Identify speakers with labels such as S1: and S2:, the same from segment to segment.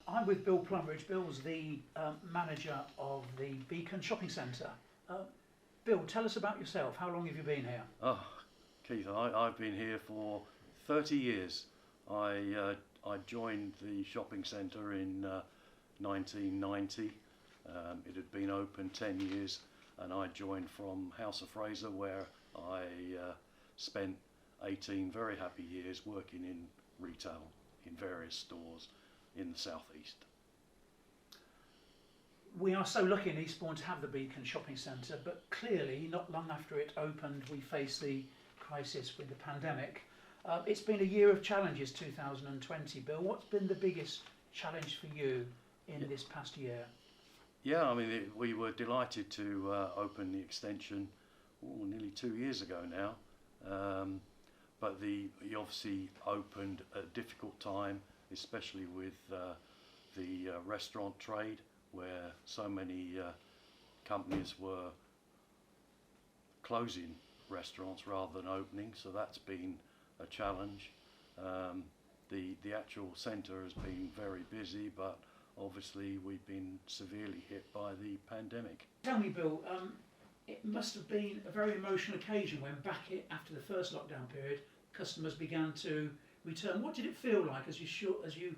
S1: I'm with Bill Plumridge. Bill's the manager of the Beacon Shopping Centre. Bill, tell us about yourself. How long have you been here?
S2: Oh, Keith, I've been here for 30 years. I joined the shopping centre in 1990. It had been open 10 years, and I joined from House of Fraser, where I spent 18 very happy years working in retail in various stores in the southeast.
S1: We are so lucky in Eastbourne to have the Beacon Shopping Centre, but clearly not long after it opened we faced the crisis with the pandemic. It's been a year of challenges, 2020. Bill, what's been the biggest challenge for you in this past year?
S2: Yeah, I mean, we were delighted to open the extension nearly 2 years ago now, but he obviously opened at a difficult time, especially with the restaurant trade, where so many companies were closing restaurants rather than opening, so that's been a challenge. The actual centre has been very busy, but obviously we've been severely hit by the pandemic.
S1: Tell me, Bill, it must have been a very emotional occasion when after the first lockdown period, customers began to return. What did it feel like as you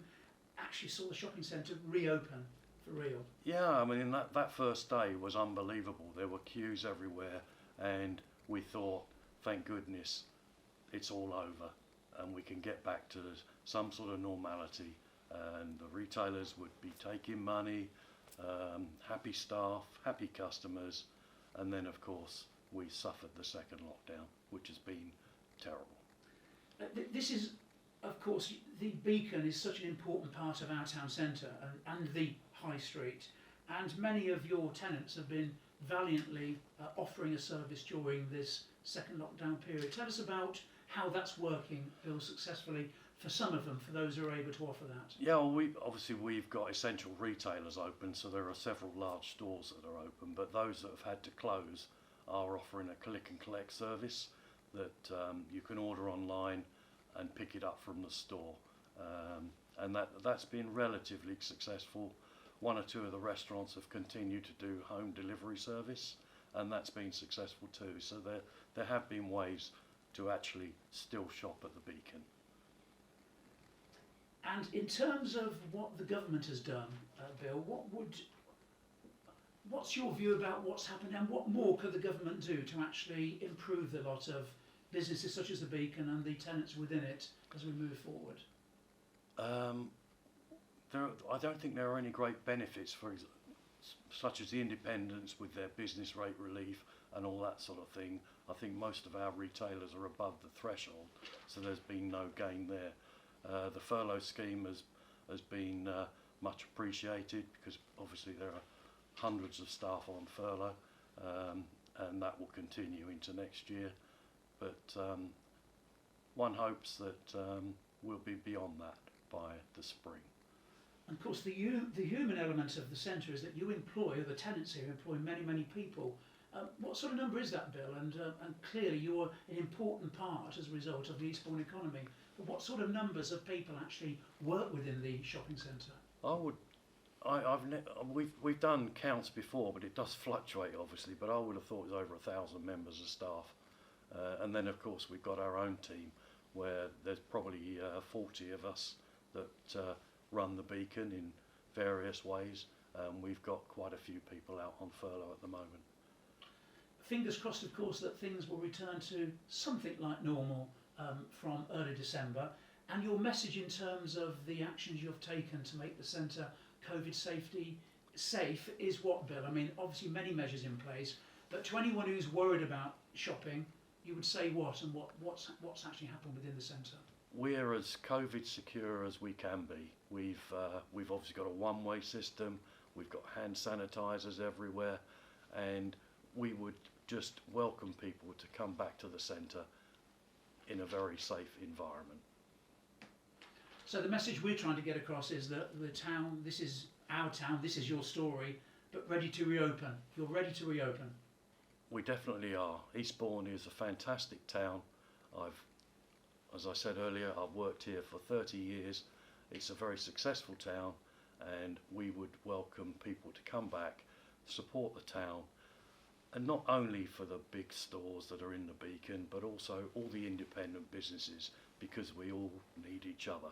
S1: actually saw the shopping centre reopen for real?
S2: Yeah, I mean, that first day was unbelievable. There were queues everywhere, and we thought, thank goodness, it's all over and we can get back to some sort of normality, and the retailers would be taking money, happy staff, happy customers, and then of course we suffered the second lockdown, which has been terrible.
S1: This is, of course, the Beacon is such an important part of our town centre and the High Street, and many of your tenants have been valiantly offering a service during this second lockdown period. Tell us about how that's working, Bill, successfully for some of them, for those who are able to offer that.
S2: Yeah, well, we've got essential retailers open, so there are several large stores that are open, but those that have had to close are offering a click and collect service that you can order online and pick it up from the store, and that's been relatively successful. One or two of the restaurants have continued to do home delivery service, and that's been successful too. So there have been ways to actually still shop at the Beacon.
S1: And in terms of what the government has done, Bill, what's your view about what's happened, and what more could the government do to actually improve the lot of businesses such as the Beacon and the tenants within it as we move forward?
S2: I don't think there are any great benefits, such as the independents with their business rate relief and all that sort of thing. I think most of our retailers are above the threshold, so there's been no gain there. The furlough scheme has been much appreciated, because obviously there are hundreds of staff on furlough, and that will continue into next year. But one hopes that we'll be beyond that by the spring.
S1: And of course, the human element of the centre is that you employ, or the tenants here employ many people. What sort of number is that, Bill? And clearly you're an important part as a result of the Eastbourne economy. But what sort of numbers of people actually work within the shopping centre?
S2: We've done counts before, but it does fluctuate obviously. But I would have thought it was over 1,000 members of staff, and then of course we've got our own team, where there's probably 40 of us that run the Beacon in various ways. We've got quite a few people out on furlough at the moment.
S1: Fingers crossed, of course, that things will return to something like normal from early December. And your message in terms of the actions you've taken to make the centre COVID safe is what, Bill? I mean, obviously many measures in place, but to anyone who's worried about shopping, you would say what, and what's actually happened within the centre?
S2: We're as COVID secure as we can be. We've obviously got a one-way system. We've got hand sanitisers everywhere, and we would just welcome people to come back to the centre in a very safe environment.
S1: So the message we're trying to get across is that the town, this is our town, this is your story, but ready to reopen. You're ready to reopen.
S2: We definitely are. Eastbourne is a fantastic town. As I said earlier, I've worked here for 30 years. It's a very successful town, and we would welcome people to come back, support the town, and not only for the big stores that are in the Beacon, but also all the independent businesses, because we all need each other.